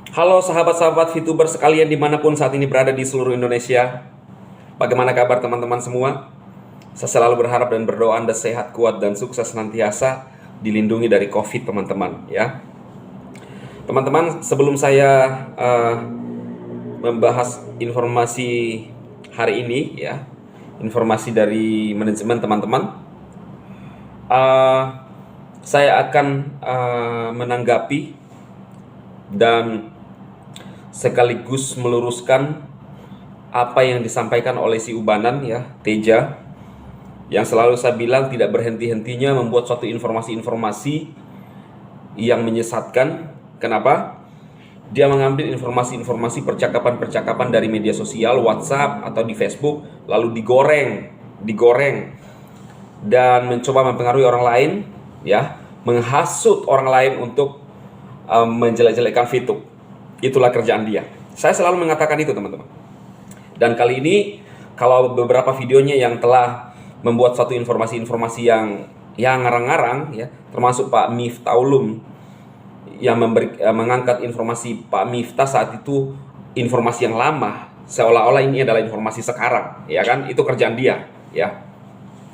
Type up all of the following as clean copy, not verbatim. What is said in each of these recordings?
Halo sahabat-sahabat VTuber sekalian dimanapun saat ini berada di seluruh Indonesia. Bagaimana kabar teman-teman semua? Saya selalu berharap dan berdoa Anda sehat, kuat, dan sukses senantiasa dilindungi dari COVID teman-teman ya. Teman-teman, sebelum saya membahas informasi hari ini ya, informasi dari manajemen teman-teman, saya akan menanggapi dan sekaligus meluruskan apa yang disampaikan oleh si Ubanan ya, Teja, yang selalu saya bilang tidak berhenti-hentinya membuat suatu informasi-informasi yang menyesatkan. Kenapa? Dia mengambil informasi-informasi percakapan-percakapan dari media sosial, WhatsApp atau di Facebook, lalu digoreng dan mencoba mempengaruhi orang lain ya, menghasut orang lain untuk menjelek-jelekkan VTube. Itulah kerjaan dia. Saya selalu mengatakan itu teman-teman. Dan kali ini kalau beberapa videonya yang telah membuat satu informasi-informasi yang ngarang-ngarang ya, termasuk Pak Miftaulum yang mengangkat informasi Pak Miftah saat itu informasi yang lama, seolah-olah ini adalah informasi sekarang, ya kan? Itu kerjaan dia, ya.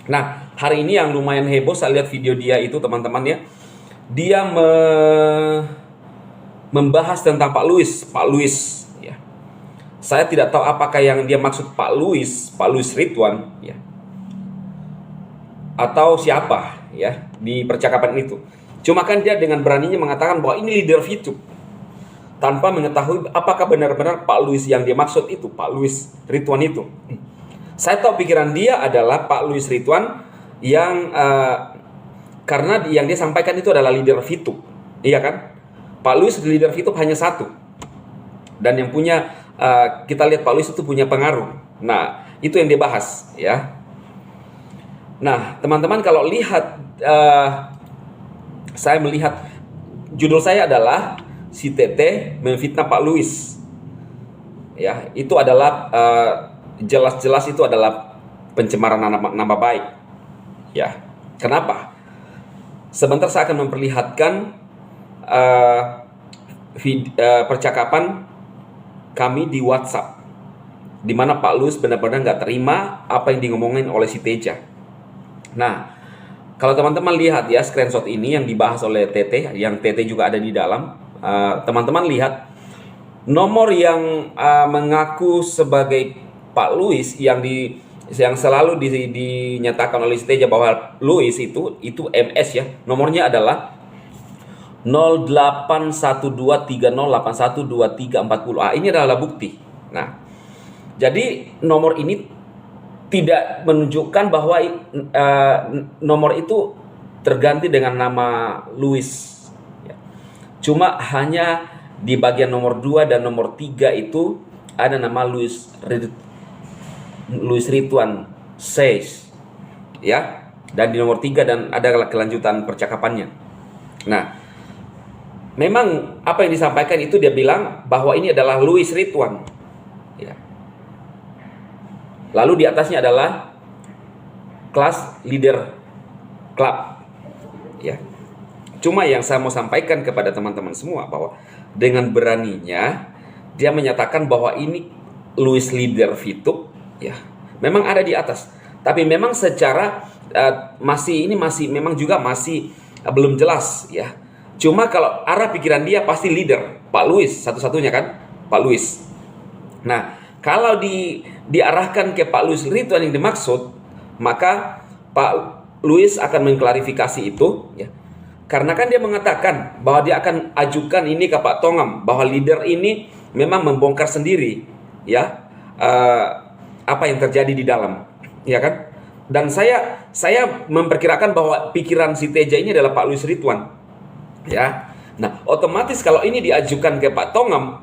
Nah, hari ini yang lumayan heboh saya lihat video dia itu teman-teman ya. Dia membahas tentang Pak Louis ya. Saya tidak tahu apakah yang dia maksud Pak Louis Ridwan ya, atau siapa ya di percakapan itu. Cuma kan dia dengan beraninya mengatakan bahwa ini leader VTube tanpa mengetahui apakah benar-benar Pak Louis yang dia maksud itu, Pak Louis Ridwan itu. Saya tahu pikiran dia adalah Pak Louis Ridwan yang karena yang dia sampaikan itu adalah leader VTube, iya kan? Pak Louis leader VTube hanya satu, dan yang punya kita lihat Pak Louis itu punya pengaruh. Nah, itu yang dia bahas ya. Nah, teman-teman kalau lihat saya melihat judul saya adalah si Tete memfitnah Pak Louis. Ya, itu adalah jelas-jelas itu adalah pencemaran nama baik. Ya. Kenapa? Sebentar saya akan memperlihatkan percakapan kami di WhatsApp, di mana Pak Louis benar-benar nggak terima apa yang ngomongin oleh si Teja. Nah, kalau teman-teman lihat ya screenshot ini yang dibahas oleh Tete, yang Tete juga ada di dalam, teman-teman lihat nomor yang mengaku sebagai Pak Louis yang selalu dinyatakan oleh Teja bahwa Louis itu MS ya, nomornya adalah 081230812340. Ini adalah bukti. Nah, jadi nomor ini tidak menunjukkan bahwa nomor itu terganti dengan nama Louis ya. Cuma hanya di bagian nomor 2 dan nomor 3 itu ada nama Louis Ridwan says ya, dan di nomor 3 dan ada kelanjutan percakapannya. Nah, memang apa yang disampaikan itu dia bilang bahwa ini adalah Louis Ridwan ya. Lalu di atasnya adalah kelas leader club ya. Cuma yang saya mau sampaikan kepada teman-teman semua bahwa dengan beraninya dia menyatakan bahwa ini Louis leader VTube ya. Memang ada di atas, tapi memang secara memang juga masih belum jelas ya. Cuma kalau arah pikiran dia pasti leader Pak Louis satu-satunya kan, Pak Louis. Nah, kalau diarahkan ke Pak Louis Ridwan yang dimaksud, maka Pak Louis akan mengklarifikasi itu ya. Karena kan dia mengatakan bahwa dia akan ajukan ini ke Pak Tongam, bahwa leader ini memang membongkar sendiri ya apa yang terjadi di dalam, ya kan? Dan saya memperkirakan bahwa pikiran si Teja ini adalah Pak Louis Ridwan ya. Nah, otomatis kalau ini diajukan ke Pak Tongam,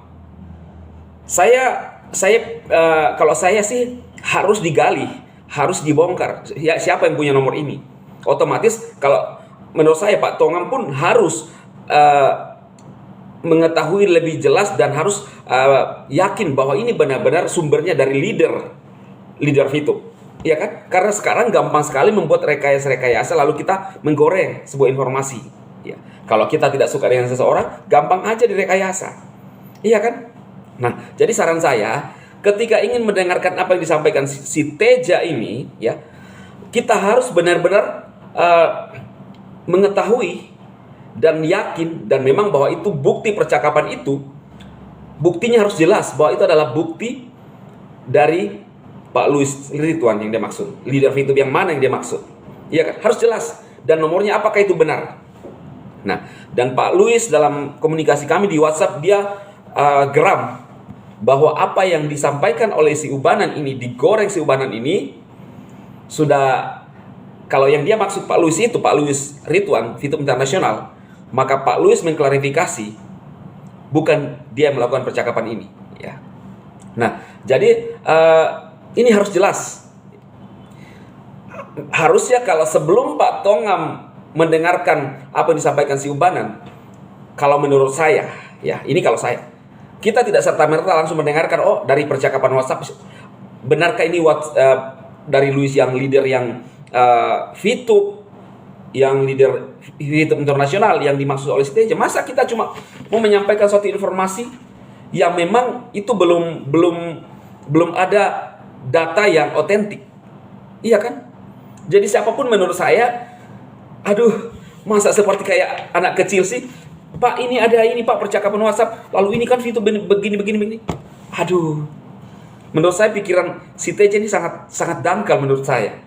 kalau saya sih harus digali, harus dibongkar ya, siapa yang punya nomor ini. Otomatis kalau menurut saya Pak Tongam pun harus mengetahui lebih jelas dan harus yakin bahwa ini benar-benar sumbernya dari leader VTube, ya kan? Karena sekarang gampang sekali membuat rekayasa lalu kita menggoreng sebuah informasi. Ya. Kalau kita tidak suka dengan seseorang, gampang aja direkayasa. Iya kan? Nah, jadi saran saya, ketika ingin mendengarkan apa yang disampaikan si Teja ini, ya, kita harus benar-benar mengetahui dan yakin dan memang bahwa itu bukti percakapan itu, buktinya harus jelas bahwa itu adalah bukti dari Pak Louis Ridwan yang dia maksud, leader VTube yang mana yang dia maksud. Iya kan? Harus jelas. Dan nomornya apakah itu benar. Nah, dan Pak Louis dalam komunikasi kami di WhatsApp, dia geram bahwa apa yang disampaikan oleh si Ubanan ini, digoreng si Ubanan ini, sudah, kalau yang dia maksud Pak Louis itu, Pak Louis Ridwan, VTube Internasional, maka Pak Louis mengklarifikasi, bukan dia melakukan percakapan ini. Ya. Nah, jadi ini harus jelas. Harusnya kalau sebelum Pak Tongam mendengarkan apa yang disampaikan si Ubanan, kalau menurut saya, ya ini kalau saya, kita tidak serta-merta langsung mendengarkan, oh dari percakapan WhatsApp, benarkah ini dari Louis yang leader yang VTube, yang leader VTube internasional yang dimaksud oleh Teja. Masa kita cuma mau menyampaikan suatu informasi yang memang itu belum ada data yang otentik. Iya kan? Jadi siapapun menurut saya, aduh, masa seperti kayak anak kecil sih, Pak ini ada ini Pak percakapan WhatsApp, lalu ini kan VTube begini. Aduh, menurut saya pikiran si Teja ini sangat dangkal menurut saya.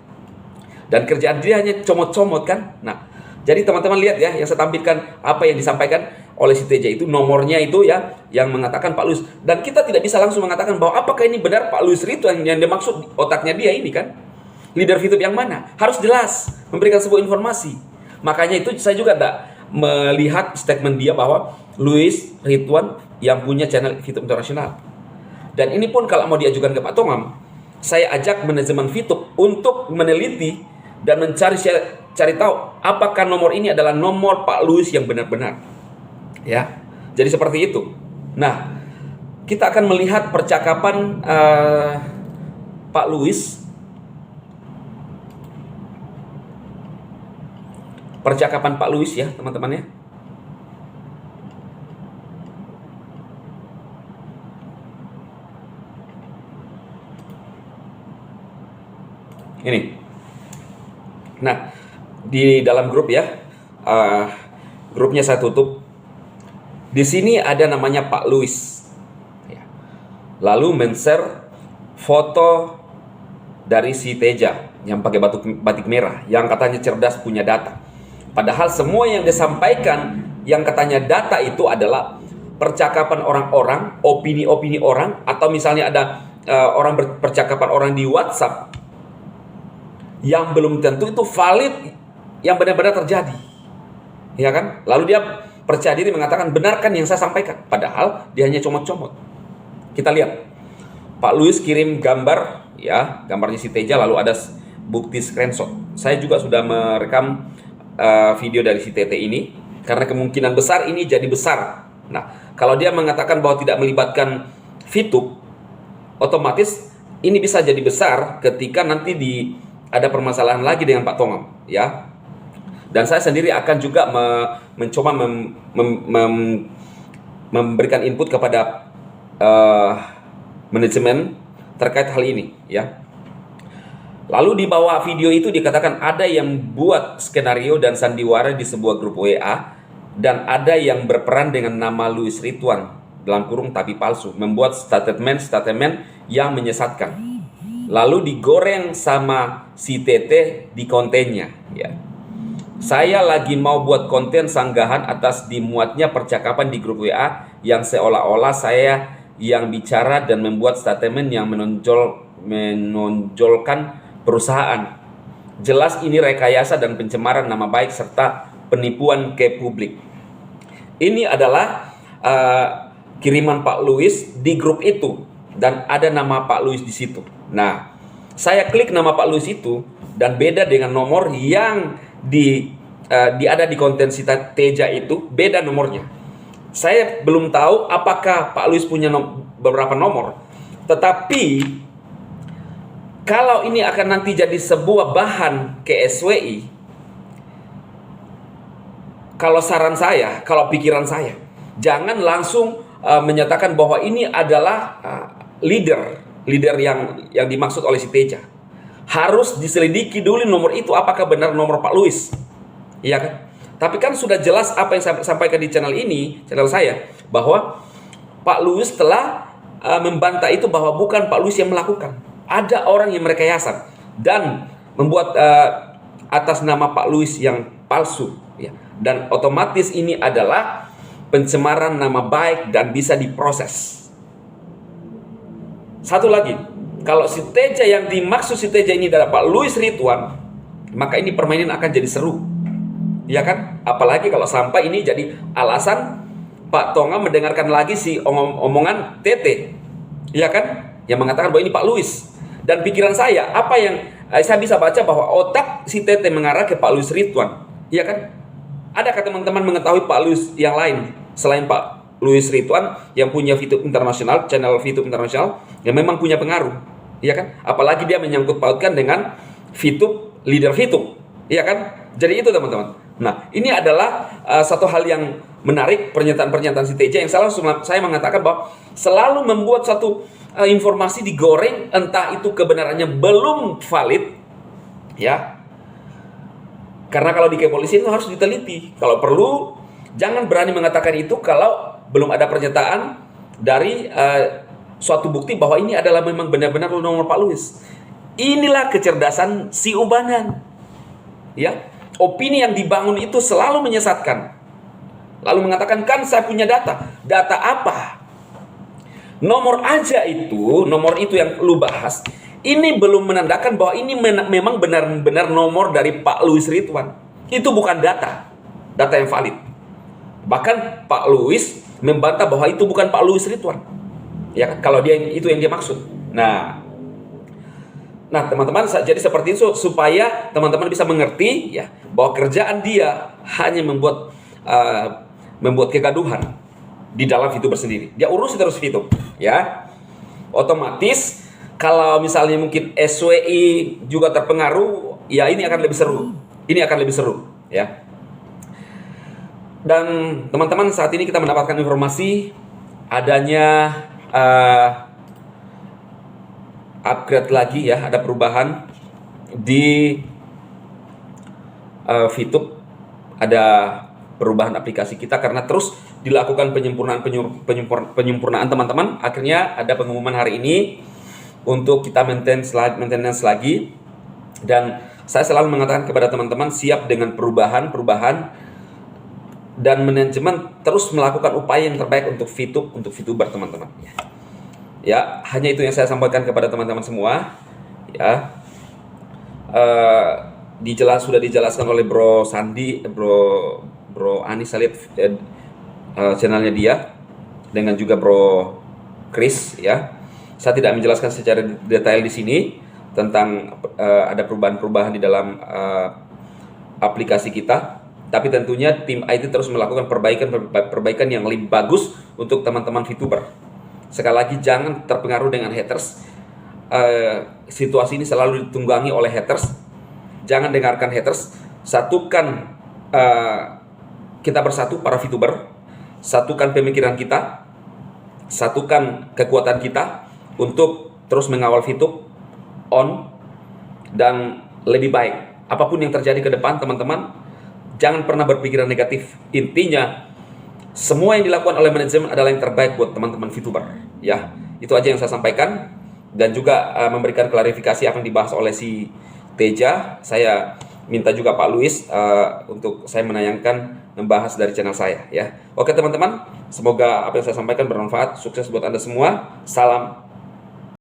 Dan kerjaan dia hanya comot-comot kan. Nah, jadi teman-teman lihat ya, yang saya tampilkan apa yang disampaikan oleh si Teja itu, nomornya itu ya, yang mengatakan Pak Louis. Dan kita tidak bisa langsung mengatakan bahwa apakah ini benar Pak Louis Ridwan yang dia maksud otaknya dia ini kan. Leader VTube yang mana? Harus jelas memberikan sebuah informasi. Makanya itu saya juga tidak melihat statement dia bahwa Louis Ridwan yang punya channel VTube internasional. Dan ini pun kalau mau diajukan ke Pak Tongam, saya ajak manajemen VTube untuk meneliti dan cari tahu apakah nomor ini adalah nomor Pak Louis yang benar-benar. Ya, jadi seperti itu. Nah, kita akan melihat percakapan Pak Louis. Percakapan Pak Louis ya, teman-teman ya. Ini. Nah, di dalam grup ya, grupnya saya tutup. Di sini ada namanya Pak Louis. Lalu men-share foto dari si Teja yang pakai batik merah, yang katanya cerdas punya data. Padahal semua yang disampaikan yang katanya data itu adalah percakapan orang-orang, opini-opini orang, atau misalnya ada percakapan orang di WhatsApp yang belum tentu itu valid, yang benar-benar terjadi, ya kan? Lalu dia percaya diri mengatakan benarkan yang saya sampaikan, padahal dia hanya comot-comot. Kita lihat, Pak Louis kirim gambar, ya, gambarnya si Teja, lalu ada bukti screenshot. Saya juga sudah merekam video dari si TT ini, karena kemungkinan besar ini jadi besar. Nah, kalau dia mengatakan bahwa tidak melibatkan VTube, otomatis ini bisa jadi besar ketika nanti ada permasalahan lagi dengan Pak Tongam, ya. Dan saya sendiri akan juga mencoba memberikan input kepada manajemen terkait hal ini, ya. Lalu di bawah video itu dikatakan ada yang buat skenario dan sandiwara di sebuah grup WA, dan ada yang berperan dengan nama Louis Ridwan dalam kurung tapi palsu, membuat statement yang menyesatkan. Lalu digoreng sama si TT di kontennya, ya. Saya lagi mau buat konten sanggahan atas dimuatnya percakapan di grup WA yang seolah-olah saya yang bicara dan membuat statement yang menonjolkan perusahaan. Jelas ini rekayasa dan pencemaran nama baik serta penipuan ke publik. Ini adalah kiriman Pak Louis di grup itu, dan ada nama Pak Louis di situ. Nah, saya klik nama Pak Louis itu dan beda dengan nomor yang ada di konten si Teja itu, beda nomornya. Saya belum tahu apakah Pak Louis punya beberapa nomor, tetapi kalau ini akan nanti jadi sebuah bahan ke SWI, kalau saran saya, kalau pikiran saya, jangan langsung menyatakan bahwa ini adalah leader yang dimaksud oleh si Teja. Harus diselidiki dulu nomor itu apakah benar nomor Pak Louis, iya kan? Tapi kan sudah jelas apa yang saya sampaikan di channel saya, bahwa Pak Louis telah membantah itu bahwa bukan Pak Louis yang melakukan. Ada orang yang merekayasa dan membuat atas nama Pak Louis yang palsu, ya. Dan otomatis ini adalah pencemaran nama baik dan bisa diproses. Satu lagi, kalau si Teja yang dimaksud si Teja ini adalah Pak Louis Ridwan, maka ini permainan akan jadi seru, ya kan? Apalagi kalau sampai ini jadi alasan Pak Tonga mendengarkan lagi si omongan Tete, ya kan? Yang mengatakan bahwa ini Pak Louis. Dan pikiran saya, apa yang saya bisa baca bahwa otak si Tete mengarah ke Pak Louis Ridwan, ya kan? Adakah teman-teman mengetahui Pak Louis yang lain selain Pak Louis Ridwan yang punya VTube internasional, channel VTube internasional yang memang punya pengaruh, ya kan? Apalagi dia menyangkut pautkan dengan VTube, leader VTube, ya kan? Jadi itu teman-teman. Nah, ini adalah satu hal yang menarik, pernyataan-pernyataan si Teja yang saya mengatakan bahwa selalu membuat satu informasi digoreng, entah itu kebenarannya belum valid, ya. Karena kalau di kepolisian itu harus diteliti. Kalau perlu, jangan berani mengatakan itu kalau belum ada pernyataan dari suatu bukti bahwa ini adalah memang benar-benar nomor Pak Louis. Inilah kecerdasan si Ubanan, ya. Opini yang dibangun itu selalu menyesatkan. Lalu mengatakan, kan saya punya data. Data apa? Nomor itu yang lu bahas, ini belum menandakan bahwa ini memang benar-benar nomor dari Pak Louis Ridwan. Itu bukan data yang valid. Bahkan Pak Louis membantah bahwa itu bukan Pak Louis Ridwan, ya kan? Kalau itu yang dia maksud. Nah teman-teman, jadi seperti itu supaya teman-teman bisa mengerti, ya, bahwa kerjaan dia hanya membuat kegaduhan di dalam VTuber sendiri. Dia urusi terus VTube, ya. Otomatis kalau misalnya mungkin SWI juga terpengaruh, ya ini akan lebih seru. Ya. Dan teman-teman, saat ini kita mendapatkan informasi adanya upgrade lagi, ya, ada perubahan di VTube, ada perubahan aplikasi kita karena terus dilakukan penyempurnaan teman-teman. Akhirnya ada pengumuman hari ini untuk kita maintenance lagi, dan saya selalu mengatakan kepada teman-teman siap dengan perubahan dan manajemen terus melakukan upaya yang terbaik untuk VTuber teman-teman. Ya, hanya itu yang saya sampaikan kepada teman-teman semua, ya. Sudah dijelaskan oleh Bro Sandi, Bro Anis, saya lihat channelnya dia, dengan juga Bro Chris, ya. Saya tidak menjelaskan secara detail di sini tentang ada perubahan-perubahan di dalam aplikasi kita, tapi tentunya tim IT terus melakukan perbaikan yang lebih bagus untuk teman-teman VTuber. Sekali lagi, jangan terpengaruh dengan haters. Situasi ini selalu ditunggangi oleh haters. Jangan dengarkan haters. Satukan, kita bersatu para VTuber. Satukan pemikiran kita, satukan kekuatan kita untuk terus mengawal VTube on dan lebih baik. Apapun yang terjadi ke depan, teman-teman, jangan pernah berpikiran negatif. Intinya, semua yang dilakukan oleh manajemen adalah yang terbaik buat teman-teman VTuber. Ya, itu aja yang saya sampaikan, dan juga memberikan klarifikasi apa yang dibahas oleh si Teja. Saya minta juga Pak Louis untuk saya membahas dari channel saya, ya. Oke teman-teman, semoga apa yang saya sampaikan bermanfaat. Sukses buat Anda semua. Salam